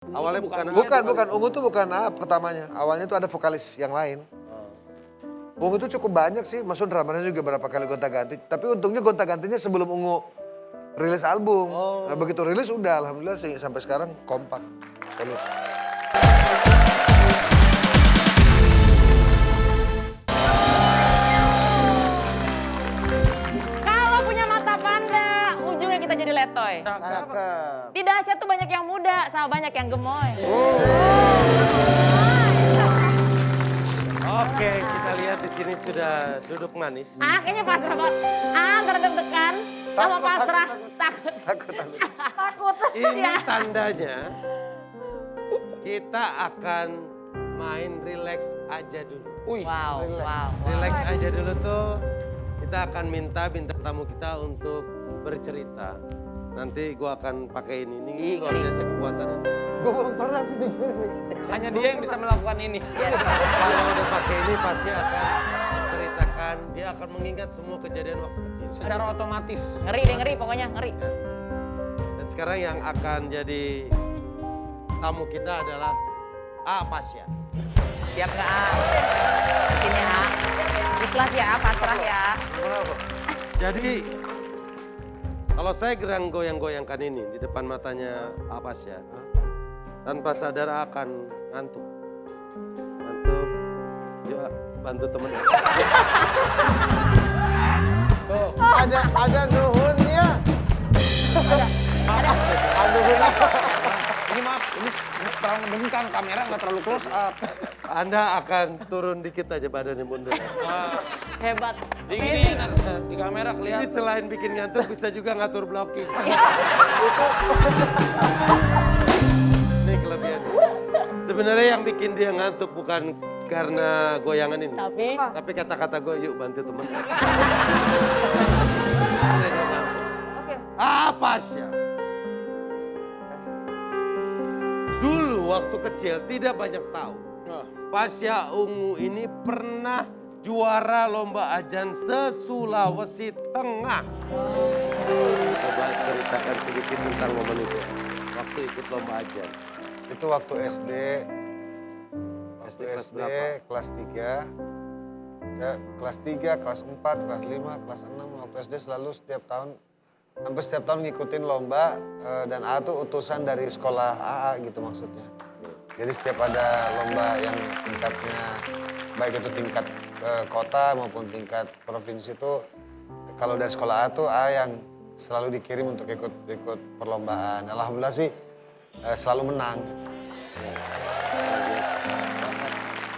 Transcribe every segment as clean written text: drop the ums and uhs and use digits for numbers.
Awalnya bukan Bukan. Ungu tuh bukan pertamanya. Awalnya tuh ada vokalis yang lain. Ungu itu cukup banyak sih, maksud dramanya juga berapa kali gonta-ganti. Tapi untungnya gonta-gantinya sebelum Ungu rilis album. Nah, begitu rilis udah, alhamdulillah sih sampai sekarang kompak. Solid. Kalau punya mata panda, ujungnya kita jadi letoy. Cakep. Di dahsyat tuh banyak yang muda sama banyak yang gemoy. Oke, kita lihat di sini sudah duduk manis. Kayaknya pasrah banget. Ntar deg-degan sama pasrah. Takut. Takut. Ini tandanya kita akan main relax aja dulu. Wow. Relax aja dulu tuh kita akan minta bintang tamu kita untuk bercerita. Nanti gua akan pakai ini luar biasa kekuatannya. Gue belum pernah bikin ini. Hanya dia yang bisa melakukan ini. Kalau udah pakai ini pasti akan menceritakan, dia akan mengingat semua kejadian waktu kecil. Secara otomatis. Ngeri deh, ngeri pokoknya, ngeri. Dan sekarang yang akan jadi tamu kita adalah Pasya. Siap nggak, A? Sini, A. Ikhlas ya, pasrah ya. Kenapa? Jadi kalau saya gerang goyang-goyangkan ini di depan matanya Pasya, tanpa sadar akan ngantuk. Ngantuk, yuk bantu temen. Tuh. Ada nuhunnya. Ada nuhun apa? Ini maaf, ini terlalu membengkang, kamera nggak terlalu close up. Anda akan turun dikit aja badannya mundur. Hebat. Di gini, di kamera Ini kelihatan. selain bikin ngantuk bisa juga ngatur blocking. Ini kelebihan. Sebenarnya yang bikin dia ngantuk bukan karena goyangan ini. Tapi kata-kata gue, yuk bantu temen. Oke. Pasya. Dulu waktu kecil tidak banyak tahu. Pasya Ungu ini pernah juara lomba ajan se-Sulawesi Tengah. Coba ceritakan sedikit tentang momen itu. Waktu ikut lomba ajan. Itu waktu SD. SD kelas SD berapa? kelas 3. Kelas 3, kelas 4, kelas 5, kelas 6. Waktu SD selalu setiap tahun, hampir setiap tahun ngikutin lomba. Dan A tuh utusan dari sekolah AA gitu maksudnya. Jadi setiap ada lomba yang tingkatnya, baik itu tingkat kota maupun tingkat provinsi itu, kalau dari sekolah A tuh A yang selalu dikirim untuk ikut perlombaan. Alhamdulillah sih selalu menang.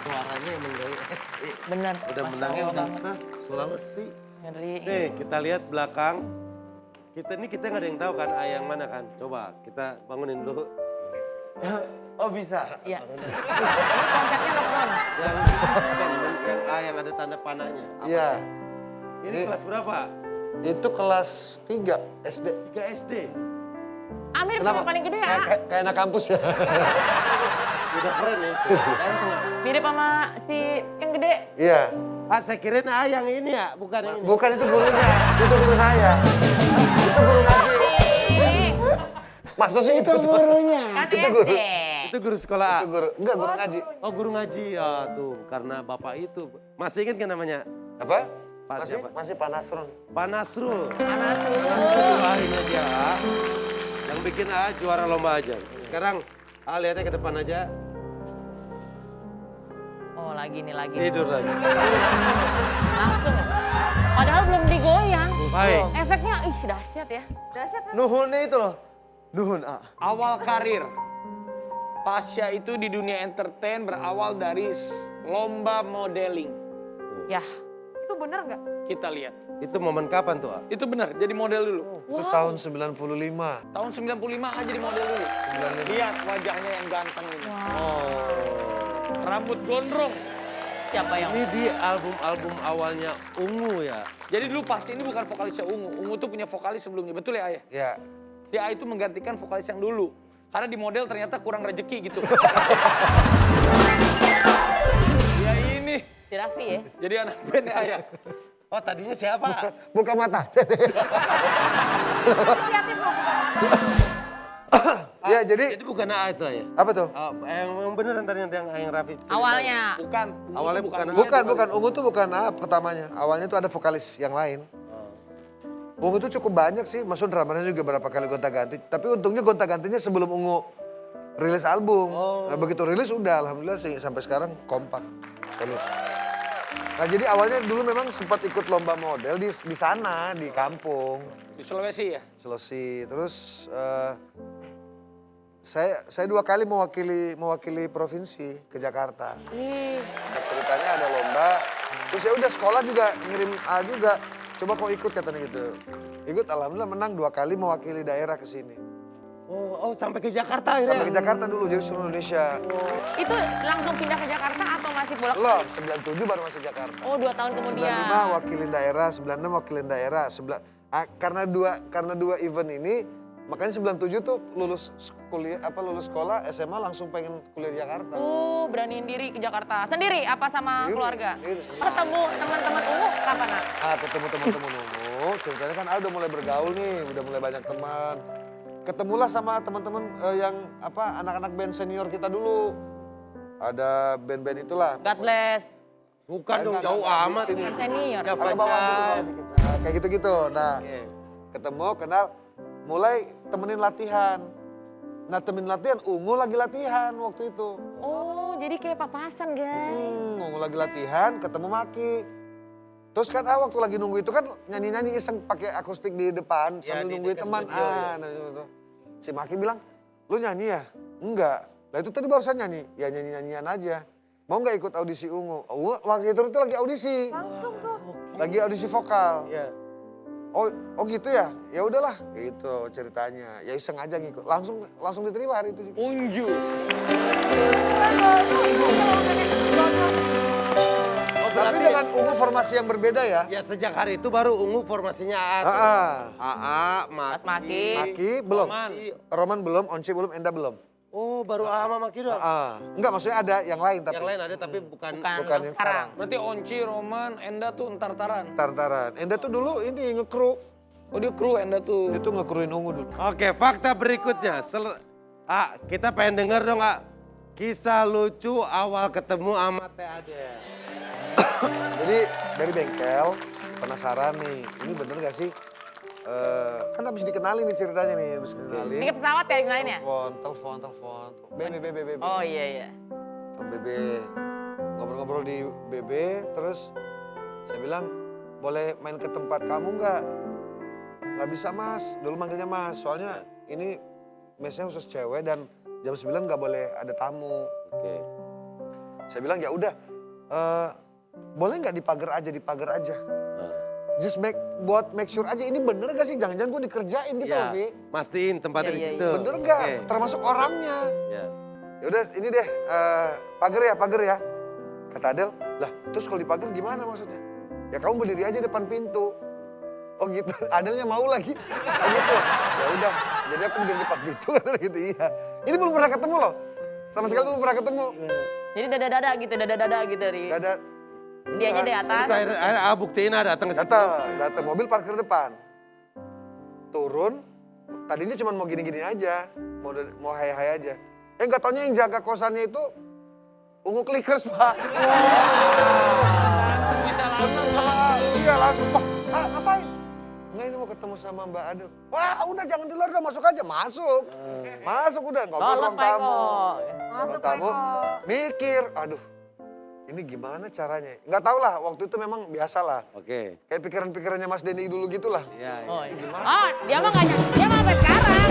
Suaranya emang dari SD. Bener. Udah menangnya udah Sulawesi. Ngeri. Nih kita lihat belakang. Kita nggak ada yang tahu kan A yang mana kan. Coba kita bangunin dulu. Oh bisa? Iya. Ini konsepnya nonton. Yang yang A yang ada tanda panahnya. Apa Iya. sih? Ini kelas berapa? Itu kelas 3 SD. 3 SD. Amir sama paling gede ya. Kayak anak kampus ya? Udah keren nih. Mirip sama si yang gede. Iya. Saya kirain A yang ini ya, bukan yang ini. Bukan itu gurunya, itu guru saya. Itu guru ngaji. Masa sih itu gurunya? Kan Itu SD. guru. Itu guru sekolah A. Itu guru, enggak guru ngaji. Oh guru ngaji, ya tuh karena bapak itu. Masih ingat kan namanya? Apa? Pak siapa? Masih Pak Nasrun. Pak Nasrul. Anak Itu akhirnya dia A, yang bikin A juara lomba aja. Sekarang A lihatnya ke depan aja, Oh lagi nih lagi. tidur lagi. Langsung. Padahal belum digoyang. Baik. Efeknya dahsyat ya. Dahsyat. Nuhunnya itu loh. Nuhun A. Awal karir Pasya itu di dunia entertain berawal dari lomba modeling. Ya. Itu bener nggak? Kita lihat. Itu momen kapan tuh A? Itu benar, jadi model dulu. Itu tahun 95. Tahun 95 aja jadi model dulu. 95. Lihat wajahnya yang ganteng ini. Rambut gondrong. Siapa yang? Ini di album-album awalnya Ungu ya? Jadi dulu pasti ini bukan vokalisnya Ungu. Ungu tuh punya vokalis sebelumnya, betul ya Ayah? Ya. Dia itu menggantikan vokalis yang dulu. Karena di model ternyata kurang rezeki gitu. Ya ini. Si Raffi ya. Jadi anak band ya Ayah. Oh tadinya siapa? Buka mata aja deh. Inisiatif lo bukan mata. Ya, jadi bukan AA itu ya? apa tuh? Yang beneran tadi yang Raffi cerita. Awalnya. Bukan. Awalnya bukan AA. Bukan. Ungu tuh bukan A pertamanya. Awalnya tuh ada vokalis yang lain. Ungu itu cukup banyak sih, maksud drummernya juga berapa kali gonta-ganti. Tapi untungnya gonta-gantinya sebelum Ungu rilis album. Nah, begitu rilis udah, alhamdulillah sih sampai sekarang kompak. Solid. Nah jadi awalnya dulu memang sempat ikut lomba model di sana, di kampung. Di Sulawesi ya? Sulawesi. Terus saya 2 kali mewakili provinsi ke Jakarta. Nah, ceritanya ada lomba. Terus ya udah sekolah juga ngirim A juga. Coba kau ikut katanya gitu. Ikut alhamdulillah menang 2 kali mewakili daerah ke sini. Oh, sampai ke Jakarta akhirnya? Sampai ke Jakarta dulu, jadi seluruh Indonesia. Itu langsung pindah ke Jakarta atau masih bolak Belum, 97 baru masuk Jakarta. Oh 2 tahun kemudian. 95 wakilin daerah, 96 wakilin daerah. Karena dua event ini, makanya 97 tuh lulus sekolah SMA langsung pengen kuliah di Jakarta. Oh beraniin diri ke Jakarta. Sendiri apa sama Sendiri, keluarga? sendiri. Ketemu teman-teman Ungu kapan nak? Ketemu teman-teman Ungu, ceritanya kan udah mulai bergaul nih, udah mulai banyak teman. Ketemulah sama teman-teman yang anak-anak band senior kita dulu. Ada band-band itulah. God bless. Bukan dong, jauh amat. Sini. Senior. Ya, Agak bawah dikit, bawah dikit. Nah, kayak gitu-gitu. Nah, ketemu, kenal, mulai temenin latihan. Nah, temenin latihan, Ungu lagi latihan waktu itu. Oh jadi kayak papasan guys. Ungu lagi latihan, ketemu Maki. Terus kan waktu lagi nunggu itu kan nyanyi-nyanyi iseng pakai akustik di depan sambil nungguin teman. Si Maki bilang, lu nyanyi ya? Enggak. Lah itu tadi barusan nyanyi, ya nyanyi-nyanyian aja. Mau nggak ikut audisi Ungu? Waktu itu lagi audisi. Langsung tuh. Lagi audisi vokal. Iya. Oh gitu ya? Ya udahlah, itu ceritanya. Ya iseng aja ngikut. Langsung diterima hari itu juga. Unju. Keren loh, itu kalau udah ditonton. Tapi dengan Ungu formasi yang berbeda ya. Ya sejak hari itu baru Ungu formasinya AA. AA, Mas Maki. Maki belum. Roman. Roman belum, Once belum, Enda belum. Oh baru AA sama Maki doang? Enggak, maksudnya ada yang lain tapi. Yang lain ada tapi bukan Bukan yang sekarang. Berarti Onci, Roman, Enda tuh entar-taran. Taran. Enda tuh dulu ini ngekru. Oh dia kru Enda tuh. Dia tuh ngekruin Ungu dulu. Oke, fakta berikutnya. Kita pengen denger dong, kisah lucu awal ketemu sama Teh Adel. Jadi dari bengkel, penasaran nih, ini bener gak sih? Kan habis dikenalin nih ceritanya nih, habis dikenalin. Tiket pesawat ya dikenalin ya? Telepon. BB. Oh iya. BB. Ngobrol-ngobrol di BB, terus saya bilang, boleh main ke tempat kamu nggak? Nggak bisa mas, dulu manggilnya mas, soalnya ini mesnya khusus cewek dan jam 9 nggak boleh ada tamu. Oke. Saya bilang ya udah, boleh nggak di pagar aja. Just make sure aja ini bener gak sih? Jangan-jangan gue dikerjain gitu loh, Vi. Mastiin tempatnya di situ. Bener gak? Termasuk orangnya. Ya. Ya udah ini deh, pagar ya. Kata Adel, lah terus kalau di pagar gimana maksudnya? Ya kamu berdiri aja depan pintu. Oh gitu, Adelnya mau lagi. Gitu. Ya udah, jadi aku berdiri depan pintu gitu iya. Ini belum pernah ketemu loh. Sama sekali belum pernah ketemu. Jadi dada-dada gitu Ri. Dada. Dianya di atas. Terus akhirnya buktiin datang ke situ. Datang mobil parkir depan. Turun, tadinya cuma mau gini-gini aja, mau hai-hai aja. Nggak taunya yang jaga kosannya itu Ungu Clickers, Pak. Terus bisa langsung Iya langsung, Pak. Ngapain? Enggak, ini mau ketemu sama Mbak Adel. Wah udah jangan di luar, udah masuk aja. Masuk udah, ngobrol Lolos ruang Pak tamu. Eko. Masuk Ruang tamu, Eko. mikir, aduh. Ini gimana caranya? Nggak tahu lah, waktu itu memang biasa lah. Oke. Kayak pikiran-pikirannya Mas Denny dulu gitu lah. Iya. Oh, iya. Gimana? Oh, dia mah nggak dia mah sampai sekarang.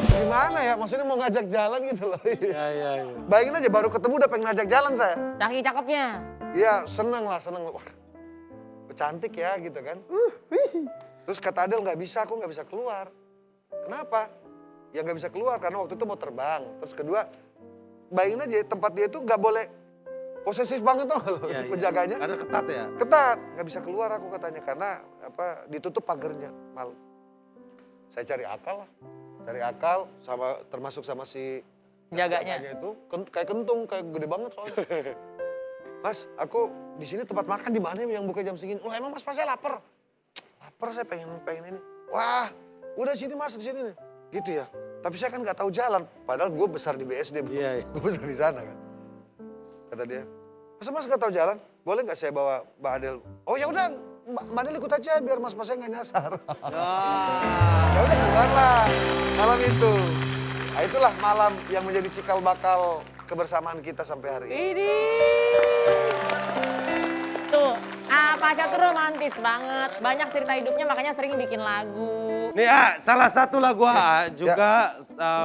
Gimana ya? Maksudnya mau ngajak jalan gitu loh. Iya. Bayangin aja baru ketemu udah pengen ngajak jalan saya. Saking cakepnya. Iya seneng. Wah cantik ya gitu kan. Terus kata Adel nggak bisa, aku nggak bisa keluar. Kenapa? Ya nggak bisa keluar karena waktu itu mau terbang. Terus kedua, bayangin aja tempat dia itu nggak boleh posesif banget tuh penjaganya. Karena ketat ya? Ketat, nggak bisa keluar aku katanya karena ditutup pagernya malam. Saya cari akal lah, termasuk sama si Jaganya. itu kayak kentung, kayak gede banget soalnya. Mas, aku di sini tempat makan di mana yang buka jam segini? Oh emang mas pasti lapar? Lapar saya pengen ini. Wah udah sini mas, di sini nih. Gitu ya. Tapi saya kan nggak tahu jalan, padahal gue besar di BSD, bro. Iya, iya. Gue besar di sana kan. Kata dia, masa mas nggak tahu jalan? Boleh nggak saya bawa Mbak Adel? Oh ya udah, Mbak Adel ikut aja biar mas-masnya nggak nyasar. Ya udah keluarlah malam itu. Nah, itulah malam yang menjadi cikal bakal kebersamaan kita sampai hari ini. Ini. Tuh, Pasha tuh romantis banget. Banyak cerita hidupnya makanya sering bikin lagu. Nih salah satu lagu juga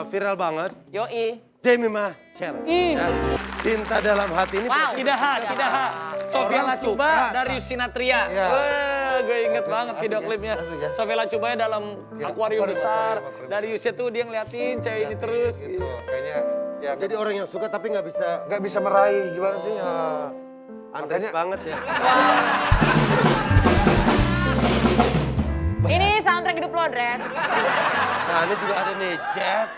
viral banget. Yoi. Jamie Marcella. Ya. Cinta dalam hati ini. Wow. Cidaha. Sofia Orang Lacuba, suka. Darius Sinatria. Iya. Wah, gue inget Itu banget asik video ya, klipnya. asik ya. Sofia Lacuba dalam Ya, akuarium besar. akuarium. Dariusnya tuh dia ngeliatin cewek ini terus. Gitu. Kayaknya ya Jadi orang yang suka tapi nggak bisa meraih gimana sih? Ya. Andes Makanya- banget ya. Ini soundtrack hidup lo, Dres. Nah ini juga ada nih Jazz